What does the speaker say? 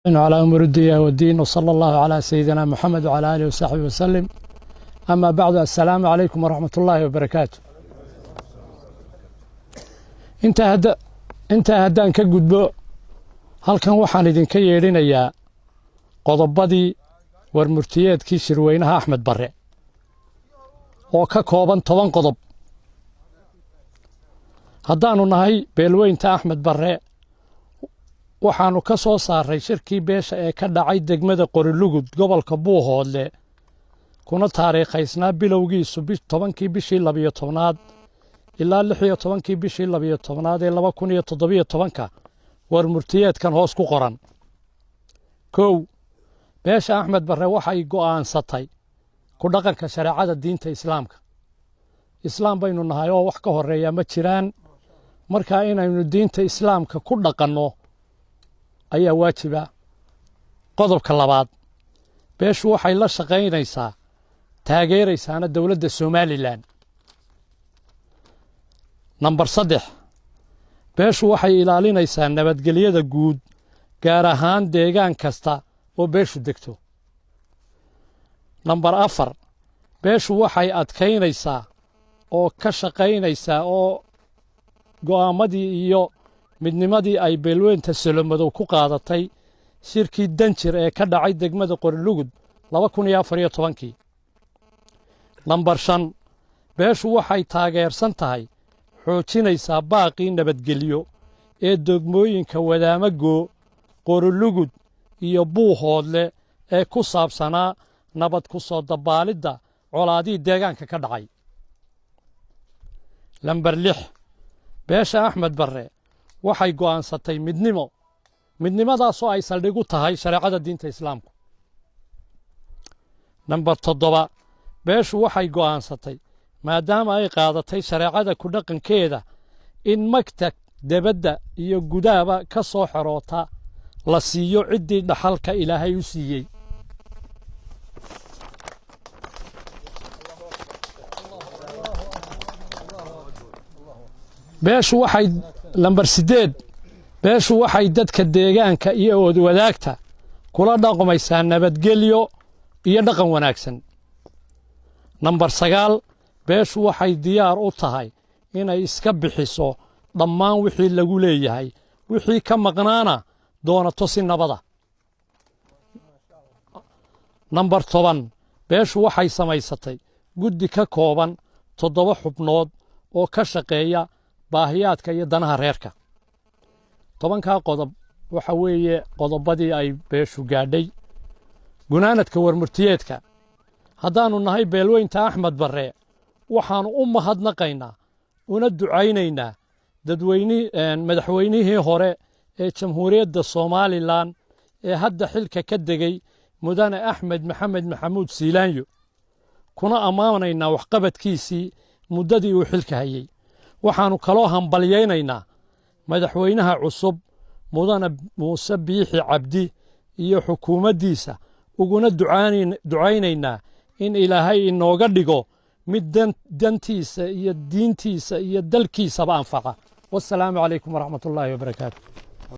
على أمور الدنيا والدين وصلى الله على سيدنا محمد وعلى آله وصحبه وسلم. أما بعد، السلام عليكم ورحمة الله وبركاته. inta haddaan ka gudbo halkan waxaan idinka yeedhinayaa qodobadii warmurtiyeedkii shirweynaha Axmed Barre oo ka kooban 10 qodob. haddaanu nahay beelweynta Axmed Barre waxaanu ka soo saaray shirkii beesha ee ka dhacay degmada Qorilugud gobolka Buuhoodle kuna taariikhaysnaa bilowgiisu 10kii bishii 12aad ilaa 16kii bishii 12aad ee 2017 warmurtiyeedkan hoos ku qoran. 1. beesha Axmed Barre waxay go'aansatay ku dhaqanka shariicada diinta Islaamka. Islaam baynu nahay oo wax ka horeeya ma jiraan, marka inaynu diinta Islaamka ku dhaqanno ayaa waajiba. qodobka 2. beeshu waxay la shaqaynaysaa taageeraysaana dawladda Somaliland. Number 3. beeshu waxay ilaalinaysaa nabadgelyada guud gaar ahaan deegaan kasta oo beeshu degto. Number 4. beeshu waxay adkaynaysaa oo ka shaqaynaysaa oo go'aamadii iyo midnimadii ay beelweynta Solomadow ku qaadatay shirkii Danjir ee ka dhacay degmada Qorilugud 2014. Number 5. beeshu waxay taageersan tahay xoojinaysaa baaqii nabadgelyo ee degmooyinka Wadaamago, Qorilugud iyo Buuhoodle ee ku saabsanaa nabad ku soo dabaalidda colaadii deegaanka ka dhacay. Number 6. beesha Axmed Barre waxay go'aansatay midnimadaasoo ay saldhig u tahay shariicada diinta Islaamka. Number 7. beeshu waxay go'aansatay maadaama ay qaadatay shariicada ku dhaqankeeda in magta debadda iyo gudaaba ka soo xaroota la siiyo ciddii dhaxalka Ilaahay u siiyey. beeshu waxay Number 8. beeshu waxay dadka deegaanka iyo wadaagta kula dhaqmaysaa nabadgelyo iyo dhaqan wanaagsan. Number 9. beeshu waxay diyaar u tahay inay iska bixiso dhammaan wixii lagu leeyahay, wixii ka maqnaana doonato si nabada. Number 10. beeshu waxay samaysatay guddi ka kooban 7 xubnood oo ka shaqeeya baahiyaadka iyo danaha reerka. 10ka qodob waxa weeye qodobadii ay beeshu gaadhay. gunaanadka warmurtiyeedka, haddaanu nahay beelweynta Axmed Barre waxaanu u mahadnaqaynaa una ducaynaynaa madaxweynihii hore ee Jamhuuriyadda Soomaaliland ee hadda xilka ka degay mudane Axmed Maxamed Maxamuud Siilaanyo, kuna ammaanaynaa waxqabadkiisii muddadii uu xilka hayay. waxaanu kaloo hambalyaynaynaa madaxweynaha cusub mudane Muuse Biixi Cabdi iyo xukuumaddiisa, uguna ducaynaynaa in Ilaahay inooga dhigo mid dantiisa iyo diintiisa iyo dalkiisaba anfaca. Wassalaamu calaykum waraxmatullaahi wabarakaatu.